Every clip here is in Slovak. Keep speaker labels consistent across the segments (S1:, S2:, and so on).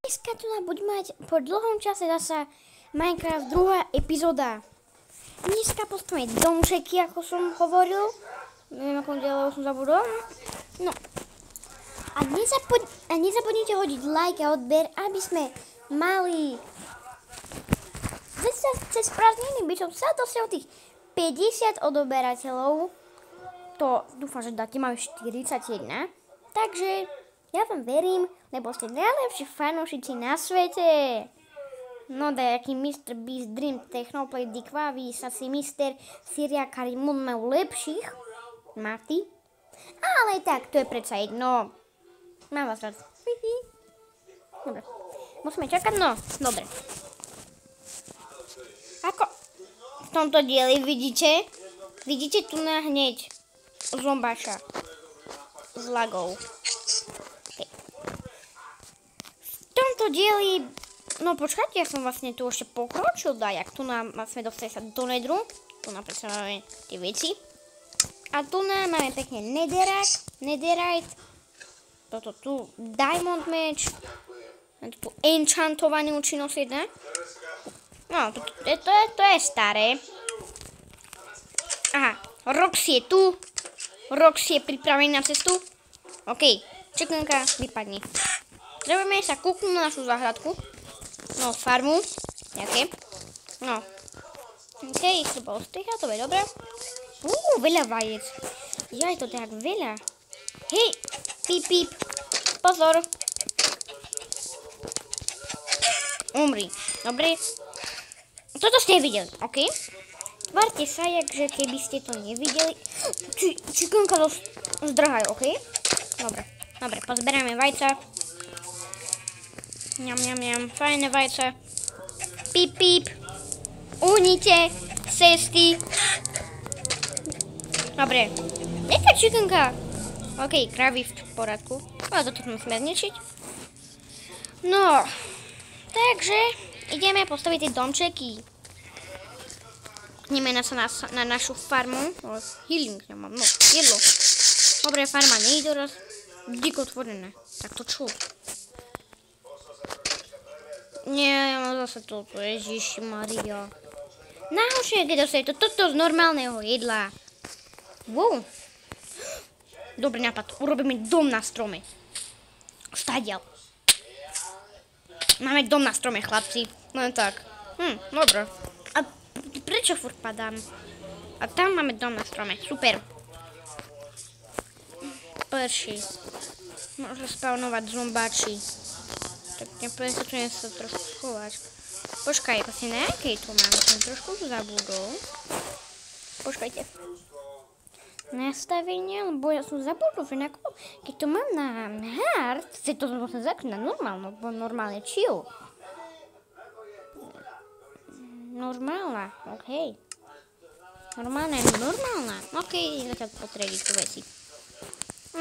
S1: Dneska tu nám bude mať po dlhom čase zasa Minecraft druhá epizóda. Dneska postavíme domčeky, ako som hovoril. Neviem, ako ďalej som zabudol. No. A nezabudnite hodiť like a odber, aby sme mali... Cez prázdniny by som sa dosiahol tých 50 odoberateľov. To dúfam, že dáte, máme 41. Takže ja vám verím, lebo ste najlepší fanúšici na svete. No dajaký Mr. Beast, Dream, Technoplay, Dikvavi, Sassy Mister, Syria, Karimun majú lepších. Marty. Ale tak, to je predsa jedno. Mám vás rád. Dobre. Musíme čakať, no. Dobre. Ako v tomto dieli vidíte? Vidíte tu na hneď zombaša s lagou. Okay. V tomto dieli, no počkajte, ja som vlastne tu ešte pokročil dajak. Tu nám vlastne dostali sa do nedru. Tu nám predsa máme tie veci. A tu nám máme pekne netherite. Toto tu diamond match. Tu enchantovaný účinnosť 1. No, to je staré. Aha, Roxy je tu. Roxy je pripravený na cestu. OK, čekanka vypadne. Trebujeme sa kúknúť na našu záhradku. No, farmu. Nejaké. No. OK, to bolo striha, to je dobré. Veľa vajec. Jaj, to tak veľa. Hej, píp, píp. Pozor. Umri. Dobre. Toto ste videli, OK? Tvárte sa, že keby ste to nevideli. Čikonka to zdrhajú, OK? Dobre, pozberáme vajca. Ňam, fajné vajce. Píp, píp. Uhnite cesty. Dobre. Jaká čikonka? OK, kravy v poradku. Ale toto musíme zničiť. No. Takže ideme postaviť tie domčeky. Kneme sa na našu farmu. Healing nemám, no, jedlo. Dobre, farma nie je doraz diko otvorené. Tak to čo? Nie, ja mám zase toto, Ježiši Maria. Náhočne, keď dostane toto z normálneho jedla. Wow. Dobrý nápad, urobíme dom na strome. Stadiaľ. Máme dom na strome, chlapci. Len tak. Dobre. A prečo furt padám? A tam máme dom na strome. Super. Prší. Môže spawnovať zombáči. Tak nepotrebujem sa trošku schovať. Počkaj, asi na jakej tu mám? Som trošku zabudol. Počkajte. Nastavenie, lebo ja som zabudol, že keď to mám na hard, si to musím zaknúť na normálno, bo normálne chill. Normálna, OK. Normálna, OK, zatiaľ potrediť tu veci.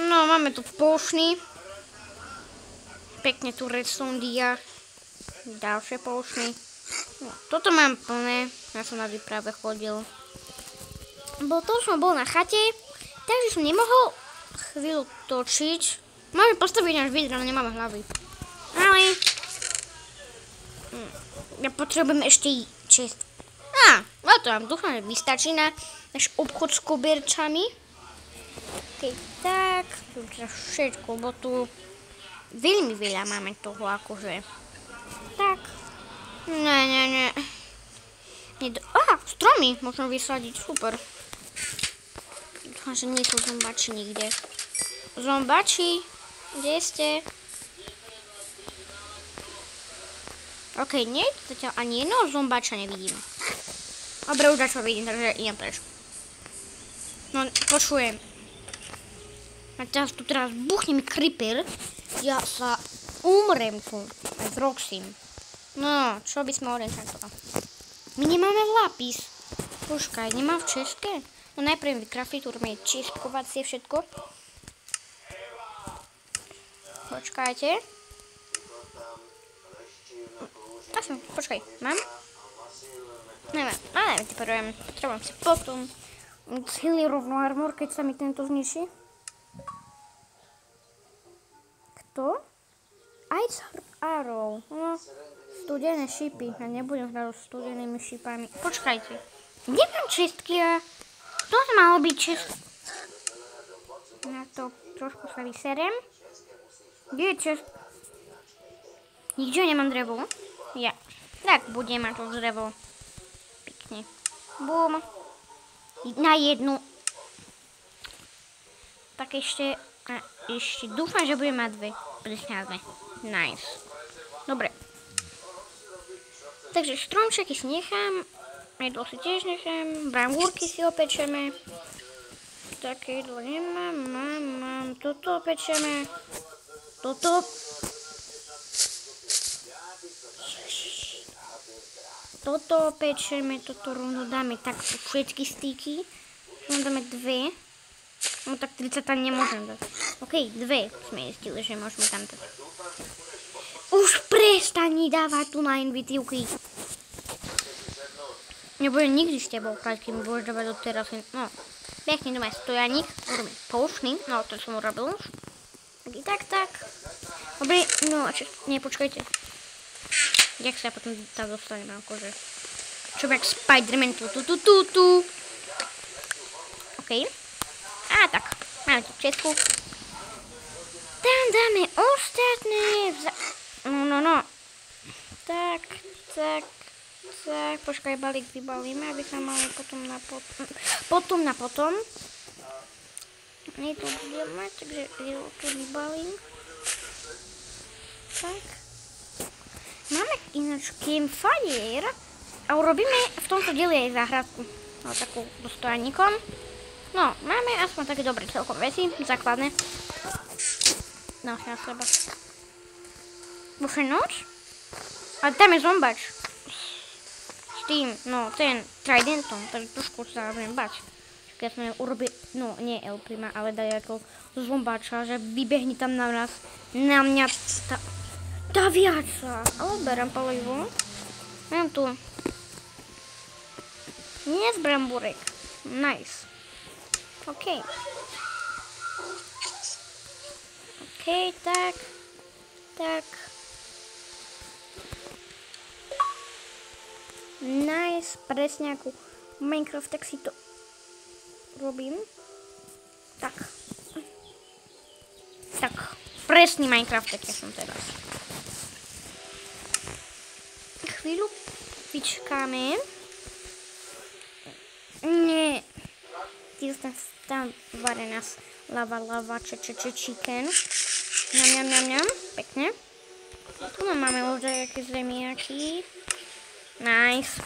S1: No, máme tu pošny. Pekne tu redstone dia. Ďalšie pošny. No, toto mám plné, ja som na výprave chodil. Bo to som bol na chate, takže som nemohol chvíľu točiť. Môžem postaviť náš vidr, ale nemáme hlavy. Ale... ja potrebujem ešte čest. To vám dúfam, že vystačí na náš obchod s koberčami. OK, tak, tu všetko, bo tu veľmi veľa máme toho, akože. Tak. Nie. Stromy môžem vysadiť, super. Dúfam, že nie sú zombači nikde. Zombači, kde ste? OK, nie, zatiaľ ani jedného zombača nevidím. Dobre, už dačo vidím, takže idem preč. No, počujem. A teraz buchne mi creeper. Ja sa umrem tu. Aj s Roxym. No, čo by sme orientovali? My nemáme lápis. Počkaj, nemám v české? No najprv vykraftiť, urobíme čistkovacie všetko. Počkajte. Počkaj, mám? Nemám, ale vyparujem. Trebám si potom schýli rovno armor, keď sa mi tento zničí. Kto? Arrow. No, studené šipy. Ja nebudem hrať s studenými šipami. Počkajte. Kde mám čistky? To malo byť čist... Na to trošku sa vyserem. Kde je čist... Nikde nemám drevo. Ja. Tak budem mať to drevo. Pekne. Bum. Na jednu. Tak ešte dúfam, že budem mať dve. Presne dve. Nice. Dobre. Takže stromčeky si nechám. Jedlo si tiež nechám. Brambúrky si opečeme. Také jedlo nemám. Mám. Toto opečeme. Toto. Toto opečeme. Toto rovno dáme tak všetky stýky. Rovno dáme dve. No tak 30 tam nemôžem dať. OK, dve sme zistili, že môžeme tam dať. Už prestani dávať tu na invitívky. Nebudem nikdy s tebou hrať, keď mi budeš dávať doteraz. No, pekný doma stojaník. Urobím poušný. No, to som urobil už. Tak. Dobre, no, nie, počkajte. Jak sa potom tam dostanem, akože. Čo jak Spider-Man, tu. OK. A tak, máme tu všetku. Tam dáme ostatné. No. Tak. Počkaj, balík vybalíme, aby sa mali potom na potom. Nie to budem mať, takže to vybalím. Tak. Máme ináč campfire a urobíme v tomto dieli aj záhradku. No, takú dostojaníkom. No, máme aspoň také dobré celkom veci, základné. No, na seba. Už je noc? A tam je zombač. S tým, no, ten tridentom, takže trošku sa budem bať. Keď sme urobili, no, nie El Prima, ale daj ako zombača, že vybehni tam na nás, na mňa tá viaca. Ale berem palivo. Mám tu. Nie z brambúrek. Nice. OK, tak. Nice, presne ako Minecraft, tak si to robím. Tak, presný Minecraft, tak ja som teraz. Chvíľu vyčkáme. Nie. Tam varená lava, chicken. Ňam. Pekne. Tu máme už nejaké zemiaky. Nice.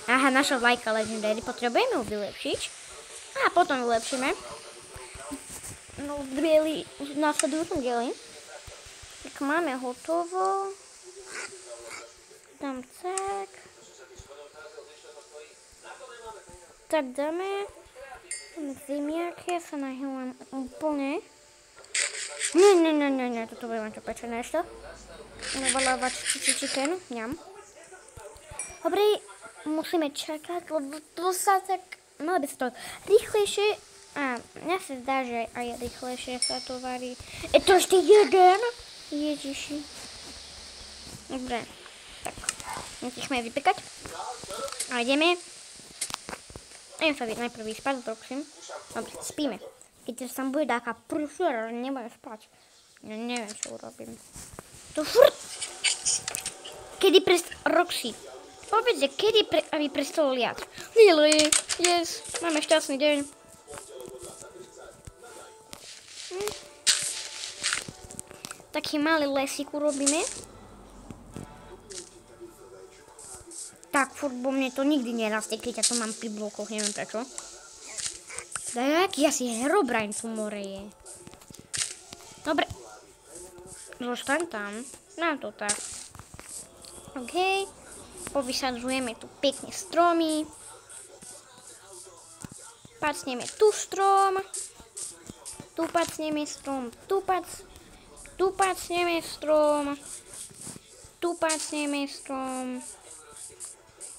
S1: Aha, naša vlajka Legendary. Potrebujeme ju vylepšiť. A potom vylepšíme. No, v následujúcom dieli. Tak máme hotovo. Tam tak. Tak dáme. Zemiaky, ja sa nahýlam úplne. Nie, toto bude mať opečené ešte. Nabalávať chicken, ňam. Dobre, musíme čakať, lebo to sa tak, malo by sa to rýchlejšie, a mňa sa zdá, že aj rýchlejšie sa to varí. Je to ešte jeden? Ježiši. Dobre, tak, musíme vypekať. A ideme. Idem sa najprv vyspať, prosím. Dobre, spíme. Keď tam bude taká prúšera, nebudem spať. Ja neviem, čo urobím. To furt... Kedy Roxy, povedz, kedy aby prestalo liať. Lili, yes, máme šťastný deň. Taký malý lesík urobíme. Tak, furt bo mne to nikdy nerastie, keď ja to mám pri blokoch, neviem prečo. Tak, asi Herobrine tu more je. Dobre. Zostaň tam. Nám to tak. OK. Povysadzujeme tu pekne stromy. Pacneme tu strom. Tu pacneme strom. Tu pacneme strom. Tu pacneme strom.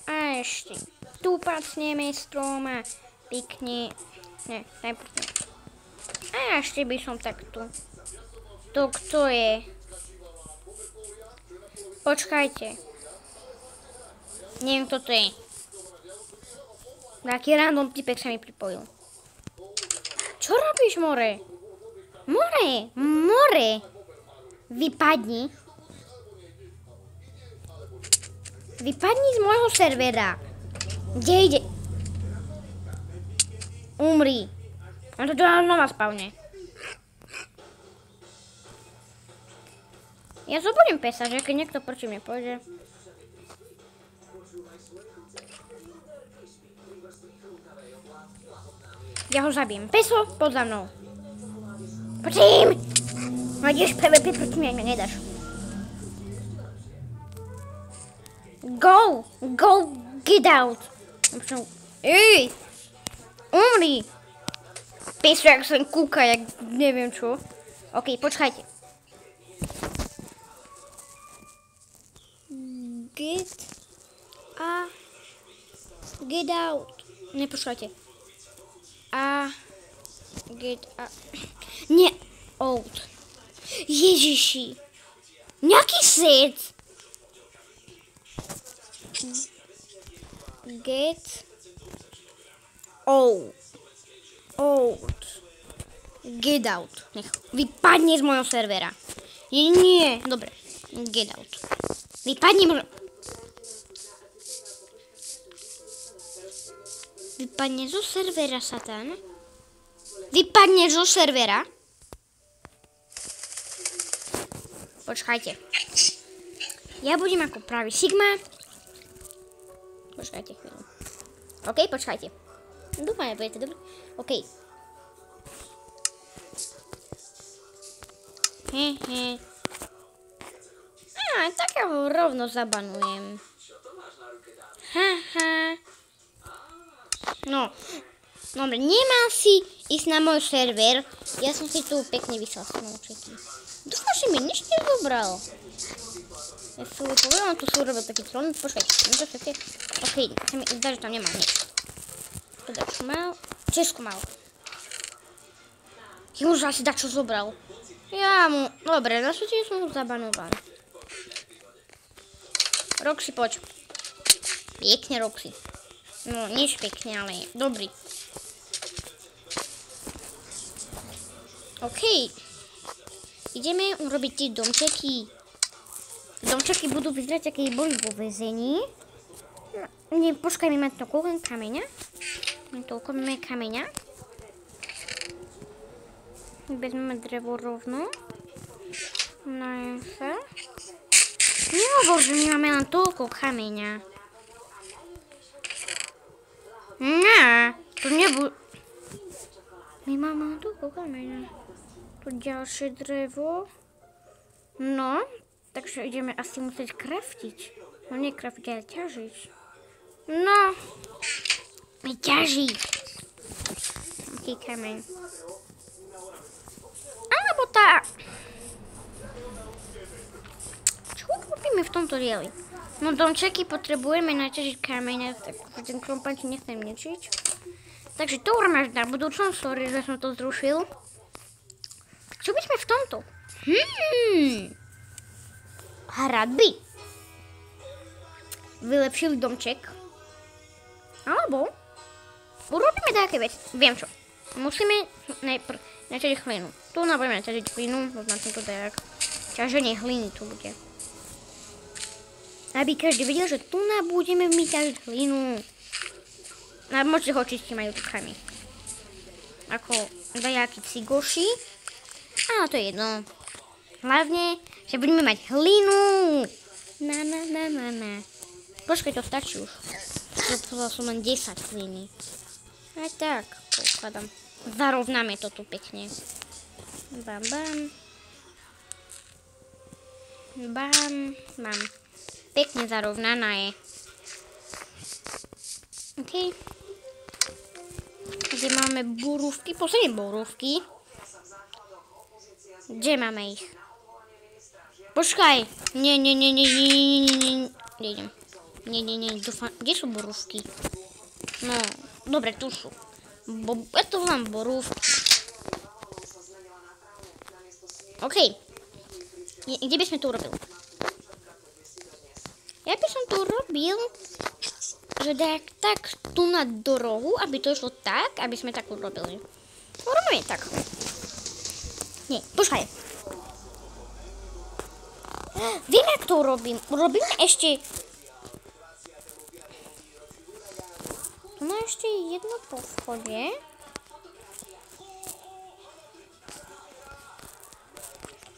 S1: A ešte tu pacneme stroma, pekne, ne, najprv nie. A ešte by som tak tu. To kto je? Počkajte. Neviem, kto to je. Taký random typek sa mi pripojil. Čo robíš, more? More. Vypadni. Vypadni z môjho servera. Kde ide? Umri. A to znova spavne. Ja zobudím pesa, že keď niekto proti mne pôjde. Ja ho zabijem. Peso, poď za mnou. Poďím! No ideš PvP proti mňa nedáš. Go, get out. Ej, umri. Peso, jak sa kúka, jak neviem čo. OK, počkajte. Get out. Nepočúvajte. Get out. Nie, out. Ježiši. Nejaký set. Get out. Get out. Nech vypadne z môjho servera. Nie. Dobre. Get out. Vypadni zo servera, Satan. Vypadne zo servera. Počkajte. Ja budem ako pravý Sigma. Počkajte chvíľu. OK, počkajte. Dúfam, že budete dobrý. OK. Tak ja ho rovno zabanujem. No, dobre, nemal si ísť na môj server. Ja som si tu pekne vyslal smolčeky. Dúfam, že mi nič nezobral. Ja som povedal, tu som urobil taký tron. Počkajte, OK, sa mi zdá, že tam nemá nič. Teda čo mal? Česko mal. Ja už asi dačo zobral. Dobre, na súťaži som ho zabanoval. Roxy, poď. Pekne, Roxy. No, nič pekne, ale dobrý. OK. Ideme urobiť tie domčeky. Domčeky budú vyzerať, aké boli vo väzení. No, počkaj, my máme toľko kameňa. Vezmeme drevo rovno. Najsa. Nehovor, že my máme len toľko kameňa. Nie, to nebude. My máme toľko kameňa. Tu ďalšie drevo. No, takže ideme asi musieť kraftiť. No nie kraftiť, ale ťažiť. No, ťažiť. Taký kameň. Alebo tá. Čo robíme v tomto dieli? No domčeky potrebujeme naťažiť kameň, tak ten krompáč nechcem ničiť. Takže to urobíme na budúcom, sorry, že som to zrušil. Čo by sme v tomto? Hradby. Vylepšili domček. Alebo urobíme také veci. Viem čo. Musíme najprv naťažiť hlinu. Tu budeme naťažiť hlinu, označím to tak. Ťaženie hliny tu bude. Aby každý vedel, že tu budeme my ťažiť hlinu. A môžete ho očistiť majú rukami. Ako dajakí cigoši. Ale to je jedno. Hlavne, že budeme mať hlinu. Na. Počkaj, to stačí už. Zopovedal som len 10 hliny. Aj tak, pokladám. Zarovnáme to tu pekne. Bam. Pekne zarovnaná je. OK. Kde máme borúvky? Posledné borúvky. Kde máme ich? Počkaj. Nie. Nejdem. Nie. Dúfam. Kde sú borúvky? No, dobre, tu sú. Ja to volám borúvky. OK. Kde by sme to urobili? Ja by som tu robil, že tak tu na dorohu, aby to išlo tak, aby sme tak urobili. Urobíme tak. Nie, počkaj. Viem, jak to urobím. Urobíme ešte... Tu má ešte jedno poschodie.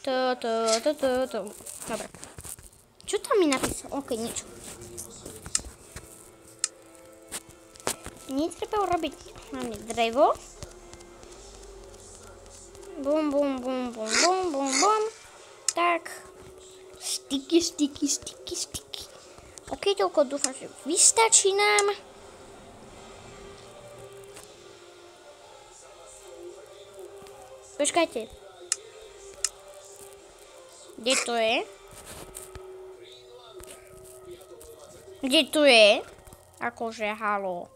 S1: To. Dobre. Čo tam mi napísal? OK, niečo. Netreba urobiť hlavne drevo. Bum. Tak. Sticky. OK, toľko dúfam, že vystačí nám. Počkajte. Kde to je? Kde tu je? Akože, halo.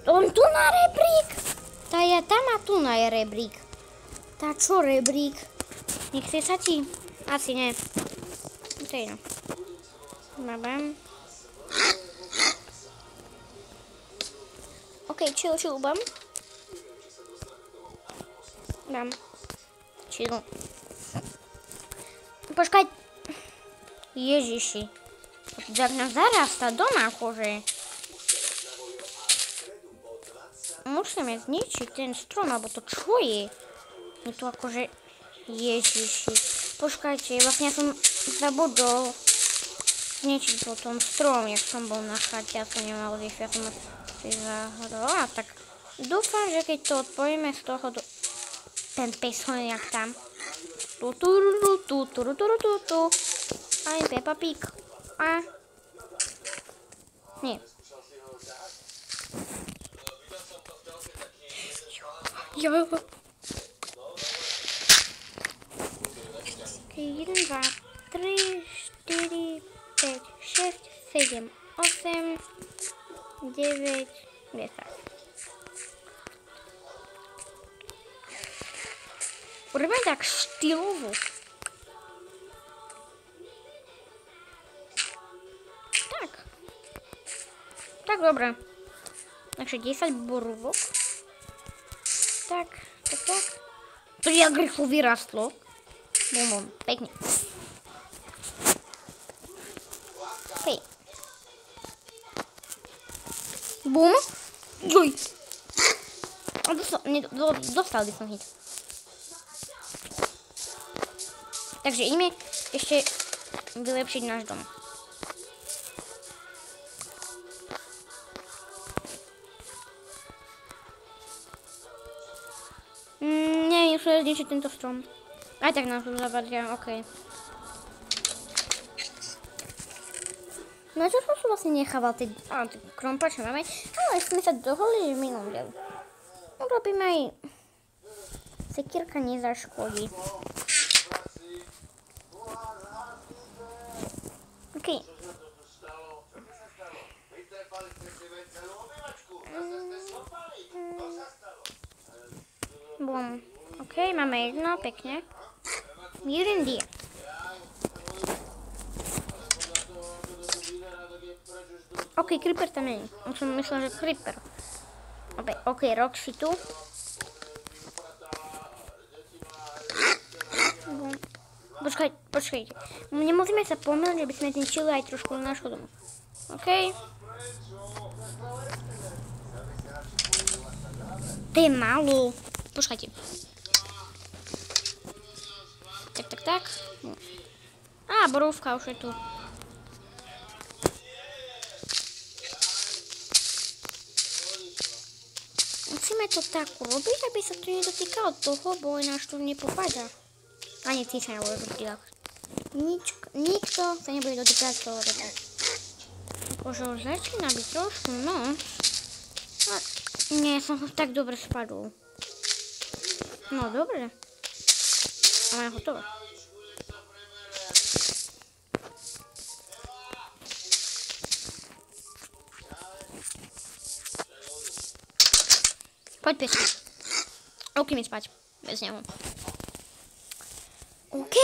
S1: On tu na rebrík. Tam a tu na je rebrík. Tá čo rebrík? Nechce sa ti? Asi ne. To je no. Babam. OK, chill, bam. Dám. Chill. Počkaj. Ježiši. Tak nás zarasta doma, akože. Musíme zničiť ten strom, alebo to čo je? Je to akože... Ježiši. Počkajte, vlastne ja som zabudol zničiť potom strom, jak som bol na chate, ja som nemal vyššie, ja som si zahodol. A tak dúfam, že keď to odpojíme z toho do... Ten pesoniak tam. Aj Peppa Pig. A... Nie. Jo. Okay, 1, 2, 3, 4, 5, 6, 7, 8, 9, 10. Urobíme tak štýlovo. Tak, dobre. Takže 10 borúvok. Tak. To jak rýchlo vyrastlo. Bum, pekne. Hej. Bum. Juj. Dostal by som hit. Takže ideme ešte vylepšiť náš dom. Neviem, zničiť tento strom. Aj tak nás tu zabadia, OK. Na čo som sa vlastne nechával tie krompače máme? Ale sme sa dohodli v minulom dielu. Urobíme aj... Sekírka nezaškodí. OK. Bum. OK, máme jedno, pekne. Jeden dia. OK, creeper tam není. Už som myslel, že creeper. OK, Roxy tu. Počkajte. Nemusíme sa pomýliť, že by sme zničili aj trošku nášho domu. OK. To je málo. Počkajte. Tak. Á, borúvka už je tu. Musíme to tak urobiť, aby sa to nedotýkalo toho, bo ináč to nepopadá. Ani ty sa nebudeš dotýkať. Nikto sa nebude dotýkať toho. Akože už začína byť trošku, no. Nie, som tak dobre spadol. No, dobre. Ale hotovo. Poď pes. OK mi spať. Bez neho. OK.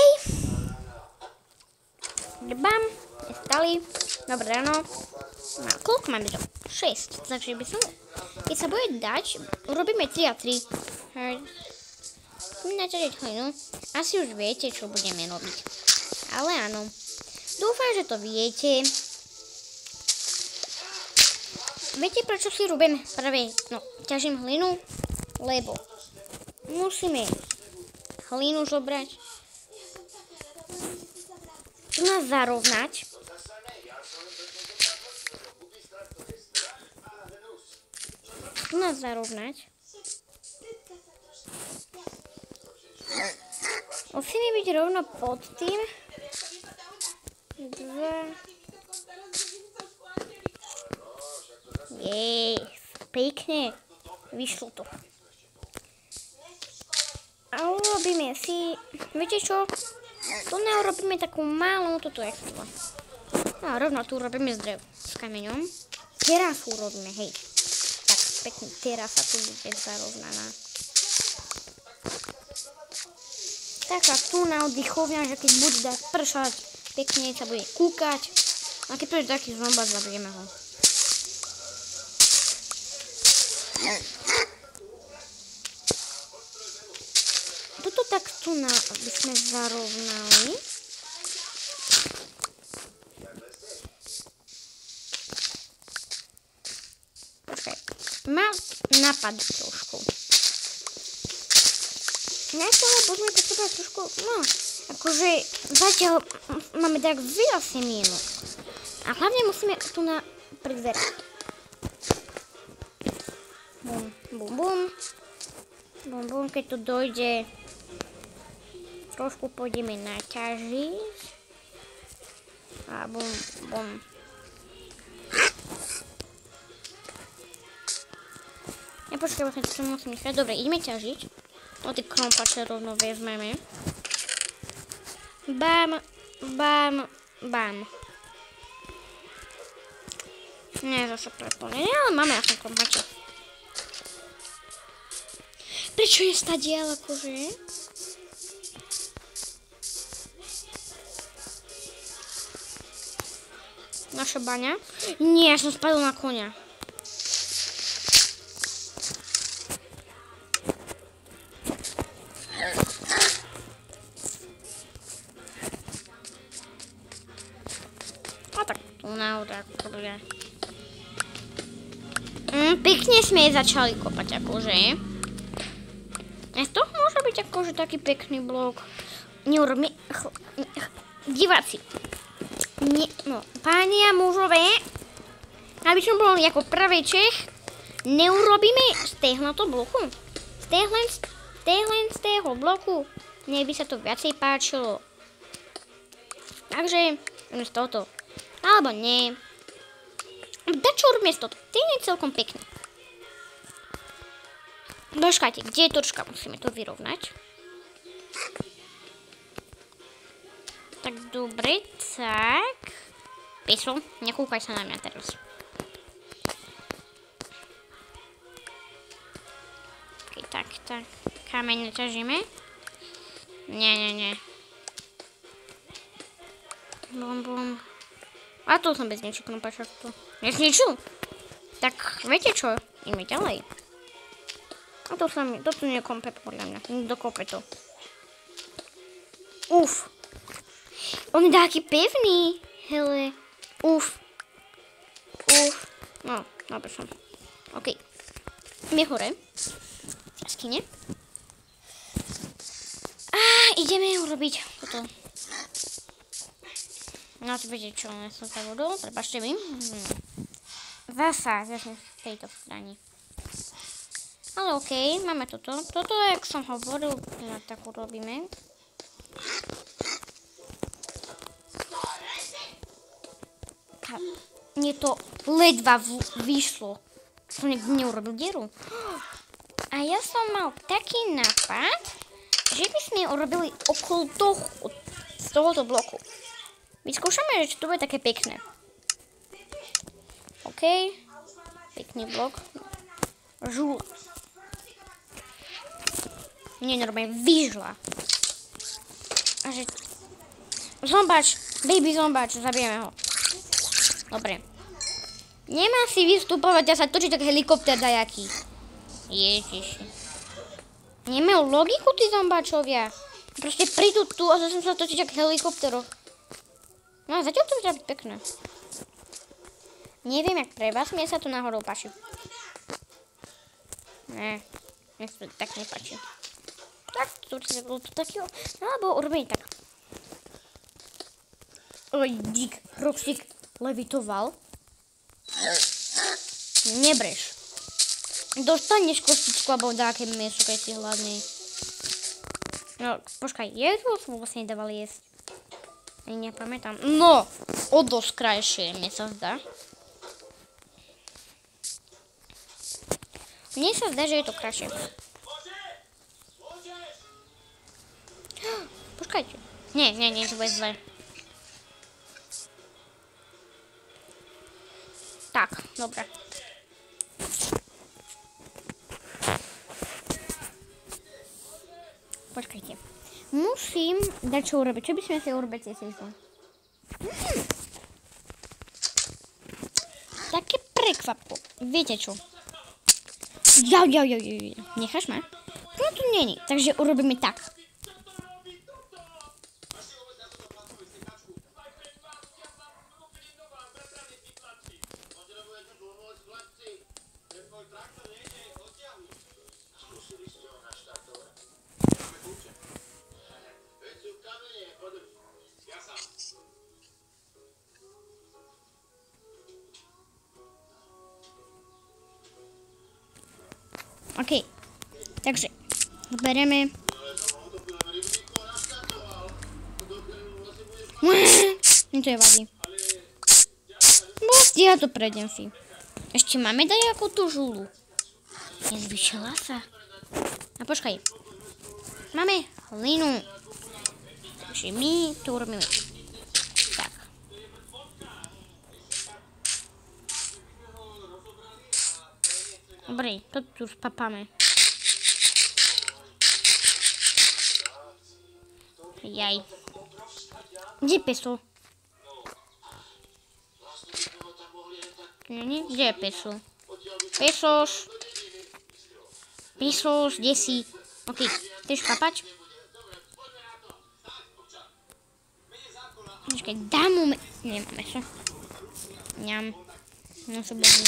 S1: Bam, stali. Dobré ráno. No, koľko máme to? 6. Takže by som... Keď sa bude dať, urobíme 3 a 3. Naťažiť hlinu. Asi už viete, čo budeme robiť. Ale áno. Dúfam, že to viete. Viete, prečo si robím práve... No, ťažím hlinu? Lebo musíme hlinu zobrať. Tu nás zarovnať. Tu nás zarovnať. Musíme byť rovno pod tým. 2. Pekne. Vyšlo to. A urobíme si... Viete čo? Tu neurobíme takú malú, toto je chcela. No rovno tu urobíme s kameňom. Terasu urobíme, hej. Tak pekne terasa tu bude zarovnaná. Taká tu na oddychovňa, že keď bude dať pršať, pekne sa bude kúkať. A keď príde taký zombát, zabijeme ho. Toto tak tu by sme zarovnali. Počkaj, má napad trošku. Najskôr budeme potrebovať trošku, no, akože zatiaľ máme tak veľa semienok. A hlavne musíme tu prizerať. Bum, bum, bum. Bum, bum, keď tu dojde, trošku pôjdeme naťažiť. A bum, bum. Nepočkaj, vlastne to musím nechať. Dobre, ideme ťažiť. No tie krompače rovno vezmeme. Bam, bam, bam. Nie, zase preplne. Ale máme aspoň krompače. Prečo je stadiaľ akože? Naša baňa? Nie, som spadol na koňa. A tak tu nahoře akože. Pekne sme začali kopať akože. To môže byť akože taký pekný blok. Neurobíme... Diváci. No, páni a mužové, aby som bol ako pravý Čech, neurobíme z tohto bloku. Z toho bloku. Mne by sa to viacej páčilo. Takže, z tohoto. Alebo nie. Dačo urobíme z tohto. To je celkom pekný. Počkajte, kde je točka? Musíme to vyrovnať. Tak dobre, tak. Píslo, nekúkaj sa na mňa teraz. Ok, tak. Kameň neťažíme. Nie. Bum. A to som bez niečo krompačak tu. Nezničil? Tak, viete čo? Ideme ďalej. A to tu nekompe podľa mňa. Nedokope to. Uf. On je taký pevný. Hele. Uf. No, dobre som. OK. Ideme hore. Jaskyne. A ideme urobiť toto. No, to viete čo, ja som sa vodol. Prepačte mi. Zasa, začne z tejto strany. Ale OK, máme toto. Toto, jak som hovoril, tak urobíme. Mne to ledva vyšlo. Som neurobil dieru. A ja som mal taký nápad, že by sme urobili okolo toho, z tohoto bloku. Vyskúšame, že to bude také pekné. OK. Pekný blok. Žula. Nie, normálne vyžla. A že... Zombač, baby zombač, zabijeme ho. Dobre. Nemá si vystupovať a sa točí tak helikopter dajaký. Ježiši. Nemajú logiku tí zombačovia. Proste prídu tu a zase sa točí tak helikopteroch. No a zatiaľ to vyzerá pekné. Neviem jak pre vás, mne sa tu náhodou páči. Ne, mne sa to tak nepáči. Tak, to určite bolo to takého. Alebo urobím tak. Oj, dík, Roxík levitoval. Nebreš. Dostaneš kostičku alebo dáke miesto, keď si hladný. No, počkaj, jedlo som vlastne nedával jesť. Ani nepamätám. No, o dosť krajšie, mne sa zdá. Mne sa zdá, že je to krajšie. Počkajte. Nie, to bude zle. Tak, dobre. Počkajte. Musím dať čo urobiť. Čo by sme si urobiť cesejšie? Také prekvapko. Viete čo? Jau. Necháš ma? No tu není. Takže urobíme tak. OK, takže bereme. Mne to je vadí. Ja to prejdem si. Ešte máme dať ako tú žulu. Nezvyšila sa. A počkaj. Máme hlinu. Takže my to urobíme. Tak. Dobre, to tu spapáme. Jaj. Kde je peso? Kde je peso? Pesos, kde si? OK, chceš papať? Počkaj, dám mu... Nemám meso. Ňam. No sa budem.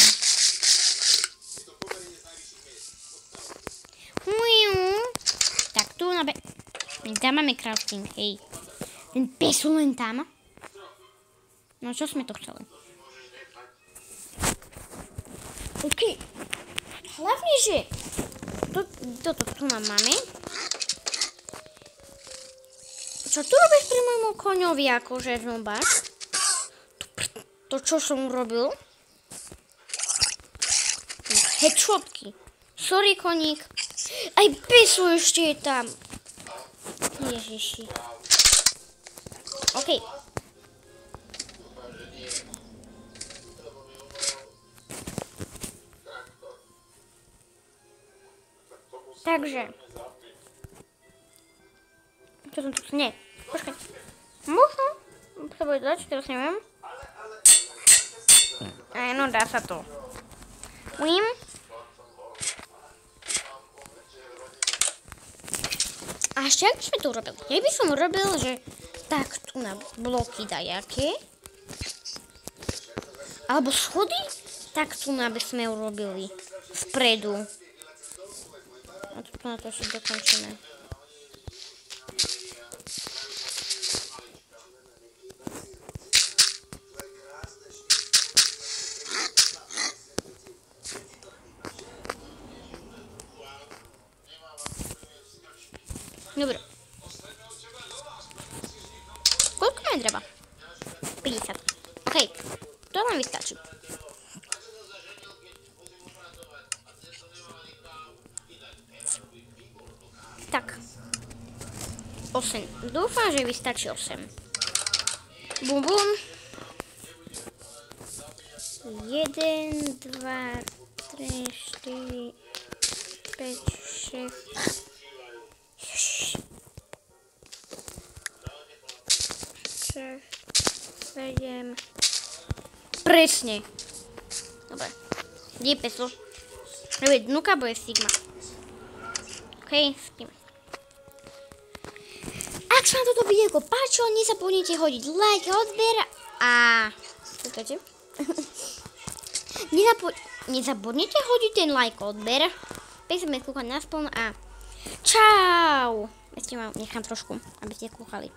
S1: Tak, tu na... Tam máme crafting, hej. Ten peso len tam. No, čo sme to chceli? OK. Hlavne, že... Toto tu nám máme. Čo tu robíš pri môjmu koňovi, akože zombač? To, čo som urobil? Headshotky. Sorry, koník. Aj peso ešte je tam. Ježiši. OK. Takže. Čo som tu... Nie. Počkaj. Možno sa bude dať, teraz neviem. No, dá sa to. Uím. A ešte, ak by sme to urobili? Ja by som urobil, že tak tu na bloky dajaké. Alebo schody, tak tu na by sme urobili vpredu. A tu na to ešte dokončíme. Dobre. Koľko nám treba? 50. OK, to nám vystačí. Tak. 8. Dúfam, že vystačí 8. Bum, bum. 1, 2, 3, 4, 5, 6... 7. Presne. Dobre. Kde je peso? Dnuka bude Sigma. OK, Sigma. Ak sa vám toto videjko páčilo, nezabudnite hodiť like, odber a... Nezabudnite hodiť ten like, odber. Pekne kúkať naspoň a... Čau! Ešte vám nechám trošku, aby ste kúkali.